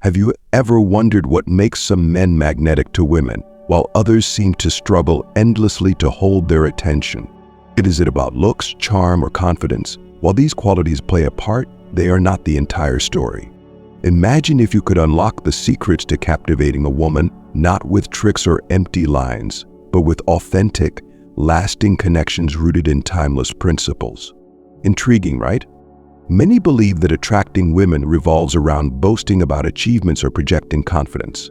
Have you ever wondered what makes some men magnetic to women, while others seem to struggle endlessly to hold their attention? Is it about looks, charm, or confidence? While these qualities play a part, they are not the entire story. Imagine if you could unlock the secrets to captivating a woman, not with tricks or empty lines, but with authentic, lasting connections rooted in timeless principles. Intriguing, right? Many believe that attracting women revolves around boasting about achievements or projecting confidence.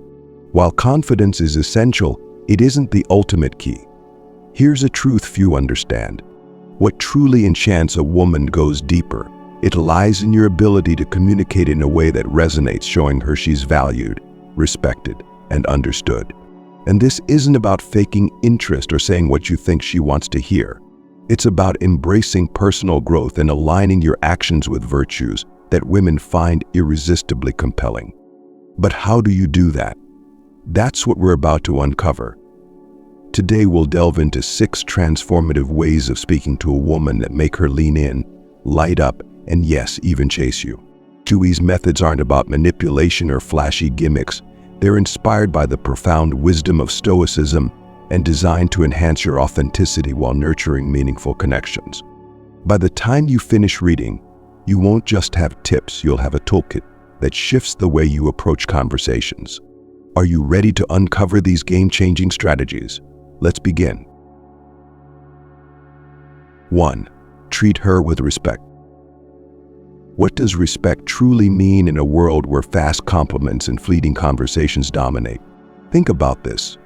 While confidence is essential, it isn't the ultimate key. Here's a truth few understand. What truly enchants a woman goes deeper. It lies in your ability to communicate in a way that resonates, showing her she's valued, respected, and understood. And this isn't about faking interest or saying what you think she wants to hear. It's about embracing personal growth and aligning your actions with virtues that women find irresistibly compelling. But how do you do that? That's what we're about to uncover. Today we'll delve into 6 transformative ways of speaking to a woman that make her lean in, light up, and yes, even chase you. These methods aren't about manipulation or flashy gimmicks. They're inspired by the profound wisdom of Stoicism and designed to enhance your authenticity while nurturing meaningful connections. By the time you finish reading, you won't just have tips, you'll have a toolkit that shifts the way you approach conversations. Are you ready to uncover these game-changing strategies? Let's begin. 1. Treat her with respect. What does respect truly mean in a world where fast compliments and fleeting conversations dominate? Think about this.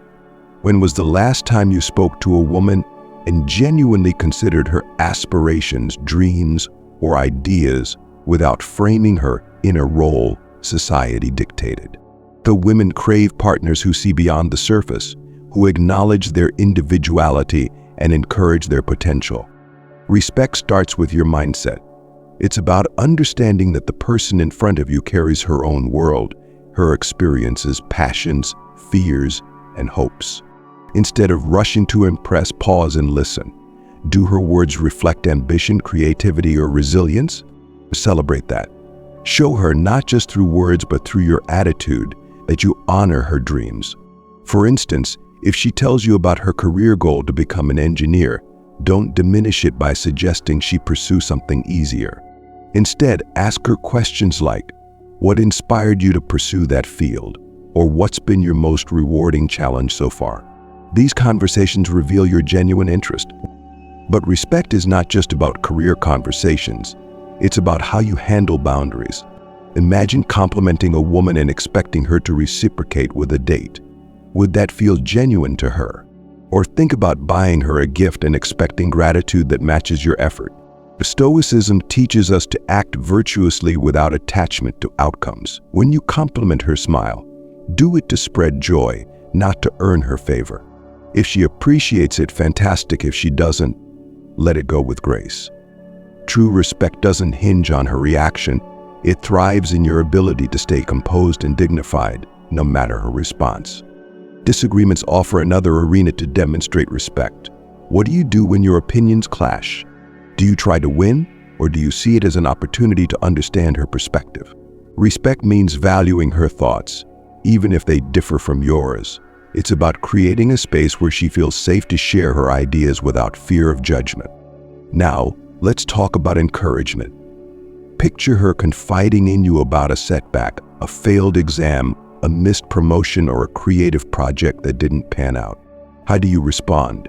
When was the last time you spoke to a woman and genuinely considered her aspirations, dreams, or ideas without framing her in a role society dictated? The women crave partners who see beyond the surface, who acknowledge their individuality and encourage their potential. Respect starts with your mindset. It's about understanding that the person in front of you carries her own world, her experiences, passions, fears, and hopes. Instead of rushing to impress, pause and listen. Do her words reflect ambition, creativity, or resilience? Celebrate that. Show her not just through words but through your attitude that you honor her dreams. For instance, if she tells you about her career goal to become an engineer, don't diminish it by suggesting she pursue something easier. Instead, ask her questions like, what inspired you to pursue that field? Or what's been your most rewarding challenge so far? These conversations reveal your genuine interest. But respect is not just about career conversations. It's about how you handle boundaries. Imagine complimenting a woman and expecting her to reciprocate with a date. Would that feel genuine to her? Or think about buying her a gift and expecting gratitude that matches your effort. Stoicism teaches us to act virtuously without attachment to outcomes. When you compliment her, smile. Do it to spread joy, not to earn her favor. If she appreciates it, fantastic. If she doesn't, let it go with grace. True respect doesn't hinge on her reaction. It thrives in your ability to stay composed and dignified, no matter her response. Disagreements offer another arena to demonstrate respect. What do you do when your opinions clash? Do you try to win, or do you see it as an opportunity to understand her perspective? Respect means valuing her thoughts, even if they differ from yours. It's about creating a space where she feels safe to share her ideas without fear of judgment. Now, let's talk about encouragement. Picture her confiding in you about a setback, a failed exam, a missed promotion, or a creative project that didn't pan out. How do you respond?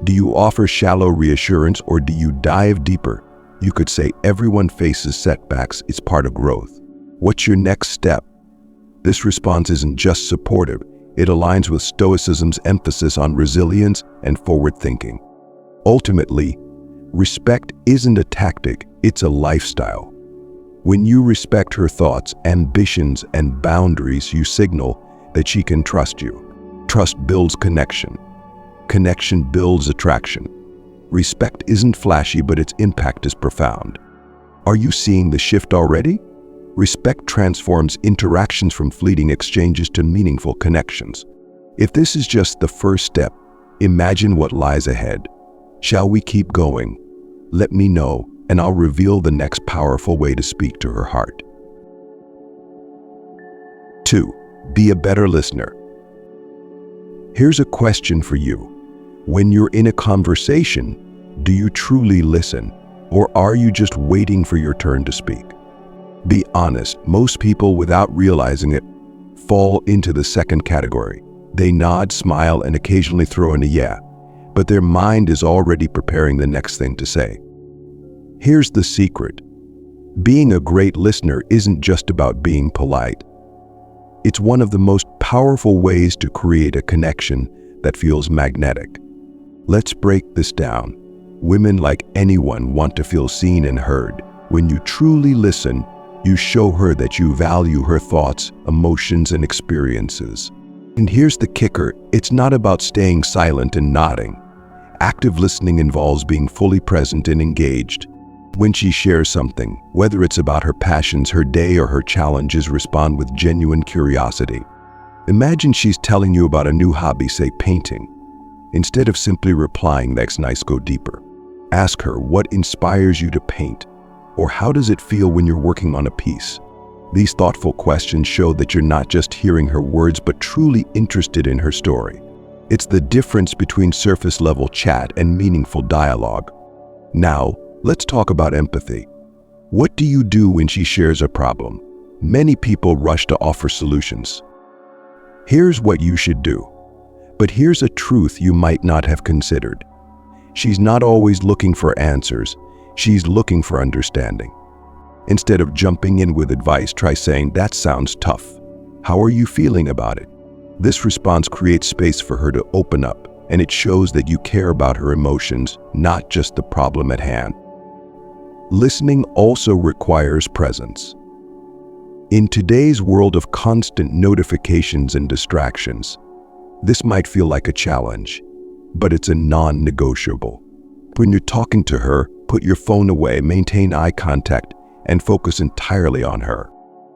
Do you offer shallow reassurance or do you dive deeper? You could say, everyone faces setbacks, it's part of growth. What's your next step? This response isn't just supportive, it aligns with Stoicism's emphasis on resilience and forward thinking. Ultimately, respect isn't a tactic, it's a lifestyle. When you respect her thoughts, ambitions, and boundaries, you signal that she can trust you. Trust builds connection. Connection builds attraction. Respect isn't flashy, but its impact is profound. Are you seeing the shift already? Respect transforms interactions from fleeting exchanges to meaningful connections. If this is just the first step, imagine what lies ahead. Shall we keep going? Let me know, and I'll reveal the next powerful way to speak to her heart. 2. Be a better listener. Here's a question for you. When you're in a conversation, do you truly listen, or are you just waiting for your turn to speak? Be honest, most people, without realizing it, fall into the second category. They nod, smile, and occasionally throw in a yeah, but their mind is already preparing the next thing to say. Here's the secret. Being a great listener isn't just about being polite. It's one of the most powerful ways to create a connection that feels magnetic. Let's break this down. Women, like anyone, want to feel seen and heard. When you truly listen, you show her that you value her thoughts, emotions, and experiences. And here's the kicker, it's not about staying silent and nodding. Active listening involves being fully present and engaged. When she shares something, whether it's about her passions, her day, or her challenges, respond with genuine curiosity. Imagine she's telling you about a new hobby, say painting. Instead of simply replying, "That's nice," go deeper. Ask her, what inspires you to paint? Or how does it feel when you're working on a piece? These thoughtful questions show that you're not just hearing her words, but truly interested in her story. It's the difference between surface-level chat and meaningful dialogue. Now, let's talk about empathy. What do you do when she shares a problem? Many people rush to offer solutions. Here's what you should do. But here's a truth you might not have considered. She's not always looking for answers. She's looking for understanding. Instead of jumping in with advice, try saying, "That sounds tough. How are you feeling about it?" This response creates space for her to open up, and it shows that you care about her emotions, not just the problem at hand. Listening also requires presence. In today's world of constant notifications and distractions, this might feel like a challenge, but it's a non-negotiable. When you're talking to her, put your phone away, maintain eye contact, and focus entirely on her.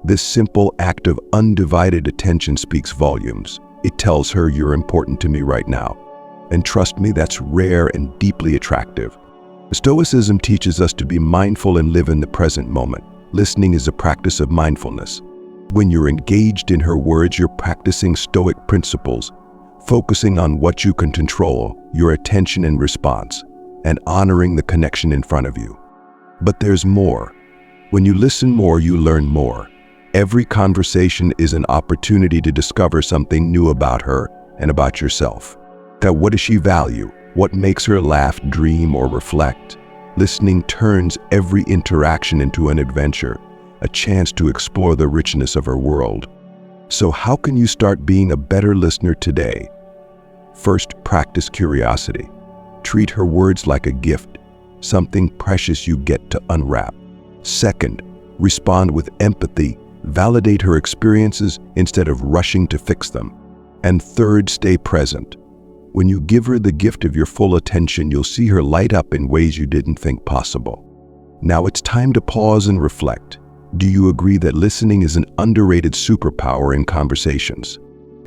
This simple act of undivided attention speaks volumes. It tells her, "You're important to me right now." And trust me, that's rare and deeply attractive. Stoicism teaches us to be mindful and live in the present moment. Listening is a practice of mindfulness. When you're engaged in her words, you're practicing Stoic principles, focusing on what you can control, your attention and response, and honoring the connection in front of you. But there's more. When you listen more, you learn more. Every conversation is an opportunity to discover something new about her and about yourself. That what does she value? What makes her laugh, dream, or reflect? Listening turns every interaction into an adventure, a chance to explore the richness of her world. So how can you start being a better listener today? First, practice curiosity. Treat her words like a gift, something precious you get to unwrap. Second, respond with empathy. Validate her experiences instead of rushing to fix them. And third, stay present. When you give her the gift of your full attention, you'll see her light up in ways you didn't think possible. Now it's time to pause and reflect. Do you agree that listening is an underrated superpower in conversations?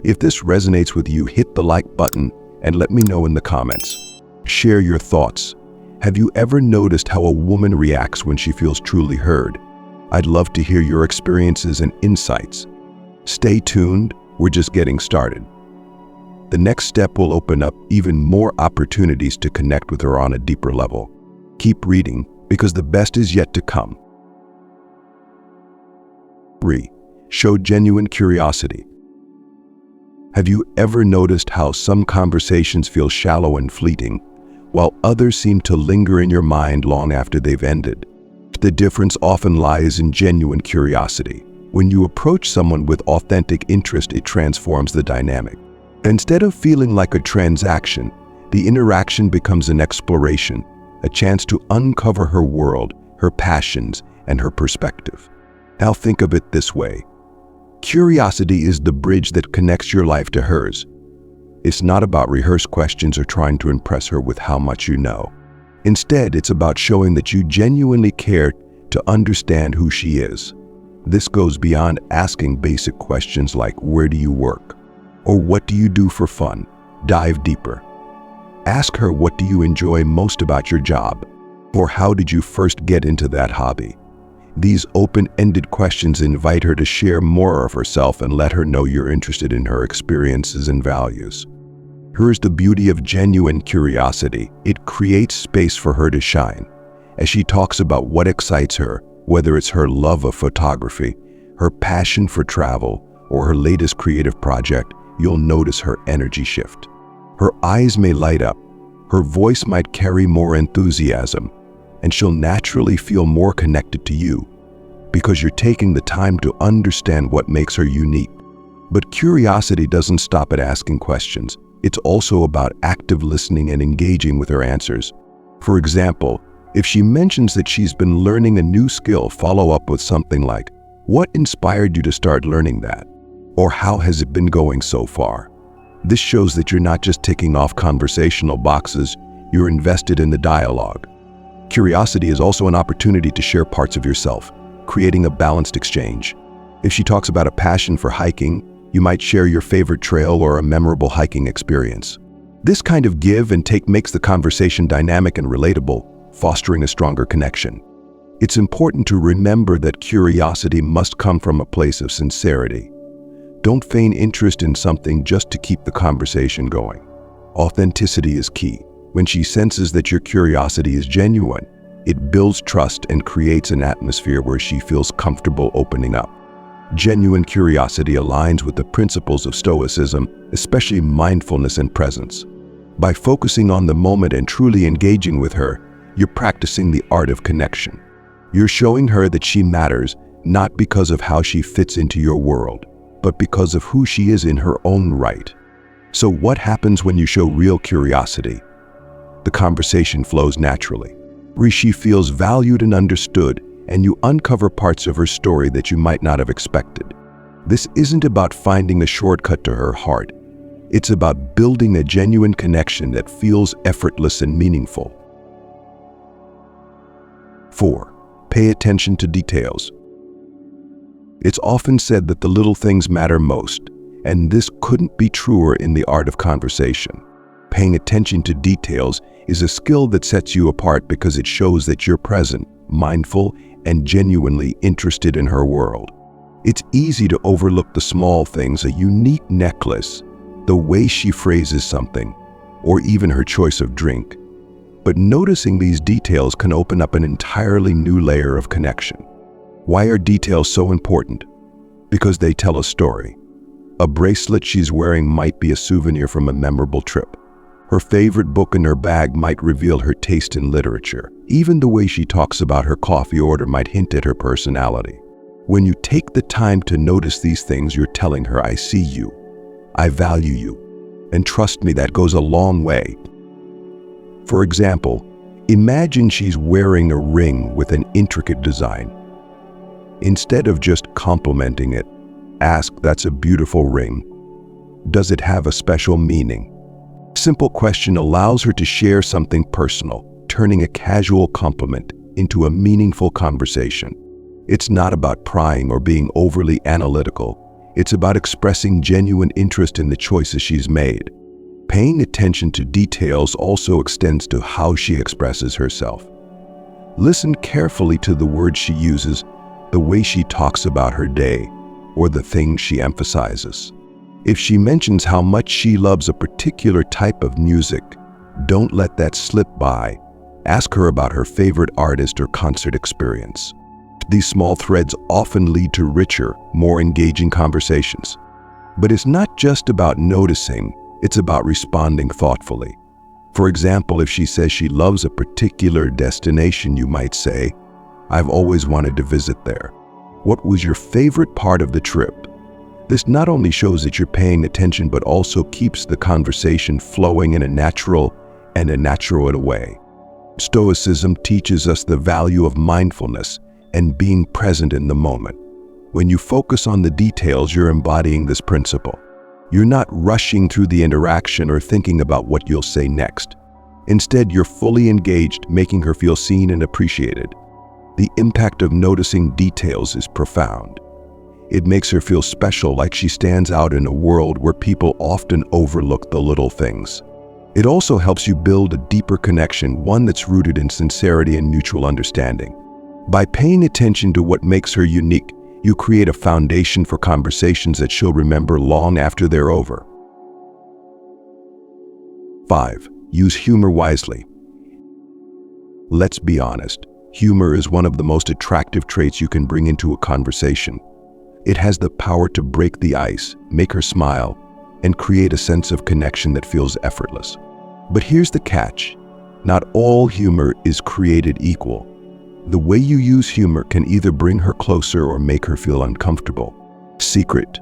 If this resonates with you, hit the like button and let me know in the comments. Share your thoughts. Have you ever noticed how a woman reacts when she feels truly heard? I'd love to hear your experiences and insights. Stay tuned, we're just getting started. The next step will open up even more opportunities to connect with her on a deeper level. Keep reading, because the best is yet to come. 3. Show genuine curiosity. Have you ever noticed how some conversations feel shallow and fleeting, while others seem to linger in your mind long after they've ended? The difference often lies in genuine curiosity. When you approach someone with authentic interest, it transforms the dynamic. Instead of feeling like a transaction, the interaction becomes an exploration, a chance to uncover her world, her passions, and her perspective. Now think of it this way. Curiosity is the bridge that connects your life to hers. It's not about rehearsed questions or trying to impress her with how much you know. Instead, it's about showing that you genuinely care to understand who she is. This goes beyond asking basic questions like, "Where do you work?" or "What do you do for fun?" Dive deeper. Ask her, "What do you enjoy most about your job?" or "How did you first get into that hobby?" These open-ended questions invite her to share more of herself and let her know you're interested in her experiences and values. Here's the beauty of genuine curiosity. It creates space for her to shine. As she talks about what excites her, whether it's her love of photography, her passion for travel, or her latest creative project, you'll notice her energy shift. Her eyes may light up, her voice might carry more enthusiasm, and she'll naturally feel more connected to you because you're taking the time to understand what makes her unique. But curiosity doesn't stop at asking questions. It's also about active listening and engaging with her answers. For example, if she mentions that she's been learning a new skill, follow up with something like, "What inspired you to start learning that?" Or "How has it been going so far?" This shows that you're not just ticking off conversational boxes, you're invested in the dialogue. Curiosity is also an opportunity to share parts of yourself, creating a balanced exchange. If she talks about a passion for hiking, you might share your favorite trail or a memorable hiking experience. This kind of give and take makes the conversation dynamic and relatable, fostering a stronger connection. It's important to remember that curiosity must come from a place of sincerity. Don't feign interest in something just to keep the conversation going. Authenticity is key. When she senses that your curiosity is genuine, it builds trust and creates an atmosphere where she feels comfortable opening up. Genuine curiosity aligns with the principles of Stoicism, especially mindfulness and presence. By focusing on the moment and truly engaging with her, you're practicing the art of connection. You're showing her that she matters, not because of how she fits into your world, but because of who she is in her own right. So what happens when you show real curiosity? The conversation flows naturally. She feels valued and understood, and you uncover parts of her story that you might not have expected. This isn't about finding a shortcut to her heart. It's about building a genuine connection that feels effortless and meaningful. 4. Pay attention to details. It's often said that the little things matter most, and this couldn't be truer in the art of conversation. Paying attention to details is a skill that sets you apart because it shows that you're present, mindful, and genuinely interested in her world. It's easy to overlook the small things, a unique necklace, the way she phrases something, or even her choice of drink. But noticing these details can open up an entirely new layer of connection. Why are details so important? Because they tell a story. A bracelet she's wearing might be a souvenir from a memorable trip. Her favorite book in her bag might reveal her taste in literature. Even the way she talks about her coffee order might hint at her personality. When you take the time to notice these things, you're telling her, "I see you, I value you, and trust me, that goes a long way." For example, imagine she's wearing a ring with an intricate design. Instead of just complimenting it, ask, "That's a beautiful ring. Does it have a special meaning?" Simple question allows her to share something personal, turning a casual compliment into a meaningful conversation. It's not about prying or being overly analytical. It's about expressing genuine interest in the choices she's made. Paying attention to details also extends to how she expresses herself. Listen carefully to the words she uses, the way she talks about her day, or the things she emphasizes. If she mentions how much she loves a particular type of music, don't let that slip by. Ask her about her favorite artist or concert experience. These small threads often lead to richer, more engaging conversations. But it's not just about noticing, it's about responding thoughtfully. For example, if she says she loves a particular destination, you might say, "I've always wanted to visit there. What was your favorite part of the trip?" This not only shows that you're paying attention, but also keeps the conversation flowing in a natural way. Stoicism teaches us the value of mindfulness and being present in the moment. When you focus on the details, you're embodying this principle. You're not rushing through the interaction or thinking about what you'll say next. Instead, you're fully engaged, making her feel seen and appreciated. The impact of noticing details is profound. It makes her feel special, like she stands out in a world where people often overlook the little things. It also helps you build a deeper connection, one that's rooted in sincerity and mutual understanding. By paying attention to what makes her unique, you create a foundation for conversations that she'll remember long after they're over. 5. Use humor wisely. Let's be honest, humor is one of the most attractive traits you can bring into a conversation. It has the power to break the ice, make her smile, and create a sense of connection that feels effortless. But here's the catch. Not all humor is created equal. The way you use humor can either bring her closer or make her feel uncomfortable. Secret: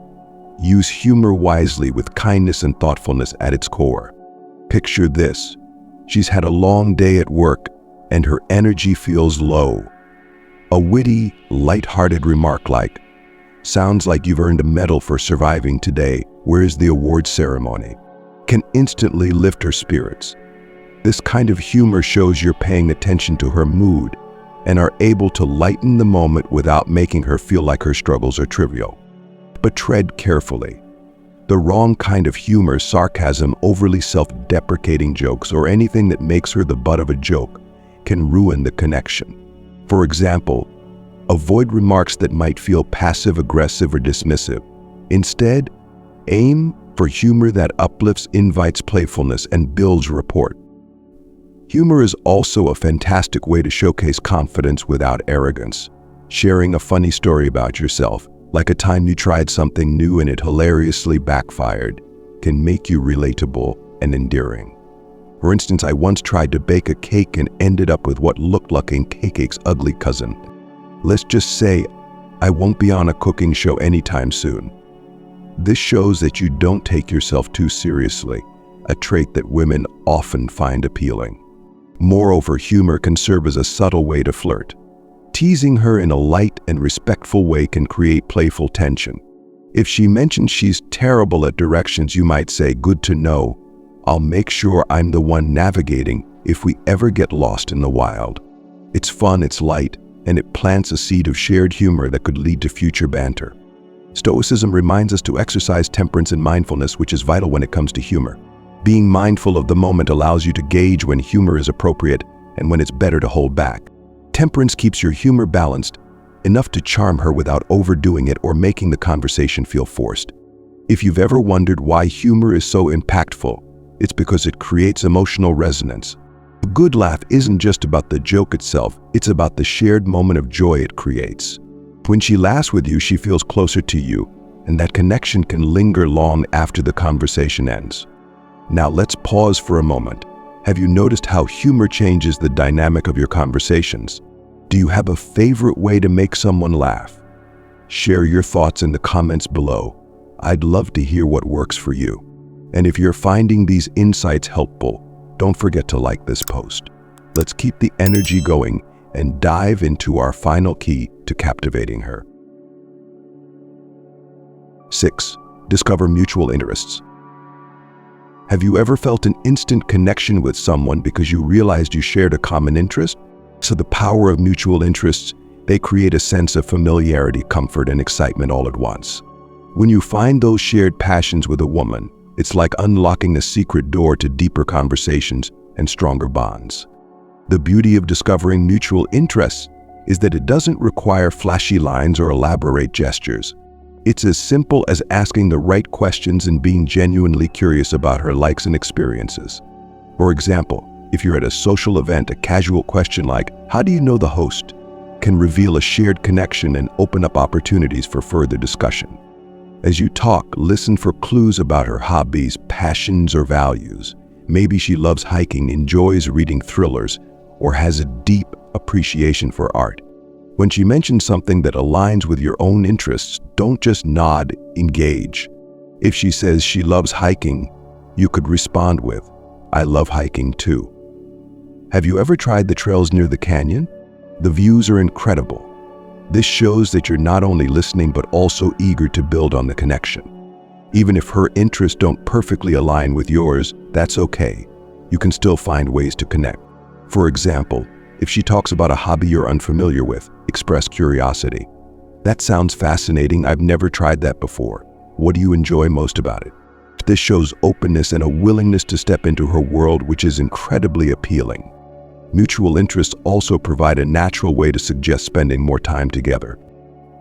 use humor wisely with kindness and thoughtfulness at its core. Picture this. She's had a long day at work and her energy feels low. A witty, light-hearted remark like, "Sounds like you've earned a medal for surviving today. Where's the award ceremony?" can instantly lift her spirits. This kind of humor shows you're paying attention to her mood and are able to lighten the moment without making her feel like her struggles are trivial. But tread carefully. The wrong kind of humor, sarcasm, overly self-deprecating jokes, or anything that makes her the butt of a joke can ruin the connection. For example, avoid remarks that might feel passive-aggressive or dismissive. Instead, aim for humor that uplifts, invites playfulness, and builds rapport. Humor is also a fantastic way to showcase confidence without arrogance. Sharing a funny story about yourself, like a time you tried something new and it hilariously backfired, can make you relatable and endearing. For instance, I once tried to bake a cake and ended up with what looked like a cake's ugly cousin. Let's just say, I won't be on a cooking show anytime soon. This shows that you don't take yourself too seriously, a trait that women often find appealing. Moreover, humor can serve as a subtle way to flirt. Teasing her in a light and respectful way can create playful tension. If she mentions she's terrible at directions, you might say, "Good to know. I'll make sure I'm the one navigating if we ever get lost in the wild." It's fun, it's light, and it plants a seed of shared humor that could lead to future banter. Stoicism reminds us to exercise temperance and mindfulness, which is vital when it comes to humor. Being mindful of the moment allows you to gauge when humor is appropriate and when it's better to hold back. Temperance keeps your humor balanced, enough to charm her without overdoing it or making the conversation feel forced. If you've ever wondered why humor is so impactful, it's because it creates emotional resonance. A good laugh isn't just about the joke itself, it's about the shared moment of joy it creates. When she laughs with you, she feels closer to you, and that connection can linger long after the conversation ends. Now let's pause for a moment. Have you noticed how humor changes the dynamic of your conversations? Do you have a favorite way to make someone laugh? Share your thoughts in the comments below. I'd love to hear what works for you. And if you're finding these insights helpful, don't forget to like this post. Let's keep the energy going and dive into our final key to captivating her. 6. Discover mutual interests. Have you ever felt an instant connection with someone because you realized you shared a common interest? So the power of mutual interests, they create a sense of familiarity, comfort, and excitement all at once. When you find those shared passions with a woman, it's like unlocking a secret door to deeper conversations and stronger bonds. The beauty of discovering mutual interests is that it doesn't require flashy lines or elaborate gestures. It's as simple as asking the right questions and being genuinely curious about her likes and experiences. For example, if you're at a social event, a casual question like, "How do you know the host?" can reveal a shared connection and open up opportunities for further discussion. As you talk, listen for clues about her hobbies, passions, or values. Maybe she loves hiking, enjoys reading thrillers, or has a deep appreciation for art. When she mentions something that aligns with your own interests, don't just nod, engage. If she says she loves hiking, you could respond with, "I love hiking too." Have you ever tried the trails near the canyon? The views are incredible. This shows that you're not only listening but also eager to build on the connection. Even if her interests don't perfectly align with yours, that's okay. You can still find ways to connect. For example, if she talks about a hobby you're unfamiliar with, express curiosity. "That sounds fascinating. I've never tried that before. What do you enjoy most about it?" This shows openness and a willingness to step into her world, which is incredibly appealing. Mutual interests also provide a natural way to suggest spending more time together.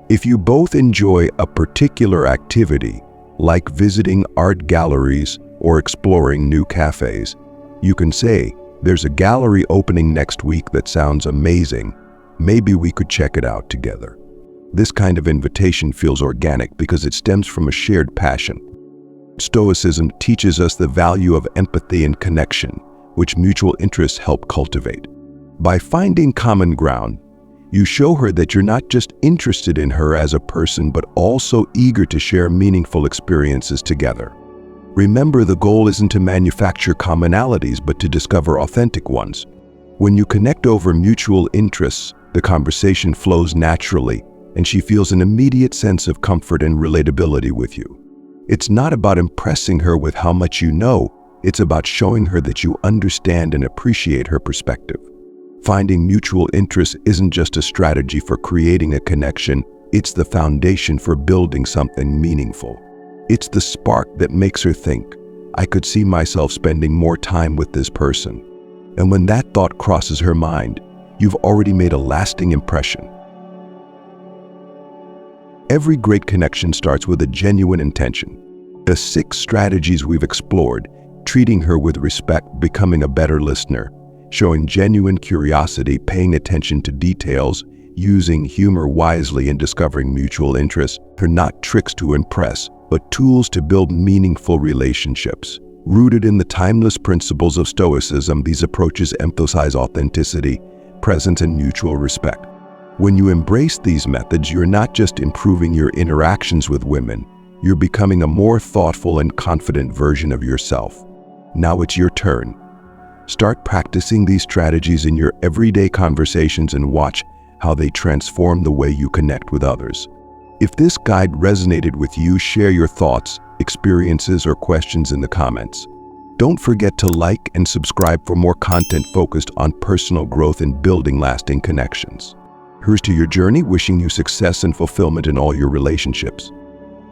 If you both enjoy a particular activity, like visiting art galleries or exploring new cafes, you can say, "There's a gallery opening next week that sounds amazing. Maybe we could check it out together." This kind of invitation feels organic because it stems from a shared passion. Stoicism teaches us the value of empathy and connection, which mutual interests help cultivate. By finding common ground, you show her that you're not just interested in her as a person, but also eager to share meaningful experiences together. Remember, the goal isn't to manufacture commonalities, but to discover authentic ones. When you connect over mutual interests, the conversation flows naturally, and she feels an immediate sense of comfort and relatability with you. It's not about impressing her with how much you know, it's about showing her that you understand and appreciate her perspective. Finding mutual interest isn't just a strategy for creating a connection, it's the foundation for building something meaningful. It's the spark that makes her think, "I could see myself spending more time with this person." And when that thought crosses her mind, you've already made a lasting impression. Every great connection starts with a genuine intention. The 6 strategies we've explored: treating her with respect, becoming a better listener, showing genuine curiosity, paying attention to details, using humor wisely, and discovering mutual interests, are not tricks to impress, but tools to build meaningful relationships. Rooted in the timeless principles of Stoicism, these approaches emphasize authenticity, presence, and mutual respect. When you embrace these methods, you're not just improving your interactions with women, you're becoming a more thoughtful and confident version of yourself. Now it's your turn. Start practicing these strategies in your everyday conversations and watch how they transform the way you connect with others. If this guide resonated with you, share your thoughts, experiences, or questions in the comments. Don't forget to like and subscribe for more content focused on personal growth and building lasting connections. Here's to your journey, wishing you success and fulfillment in all your relationships.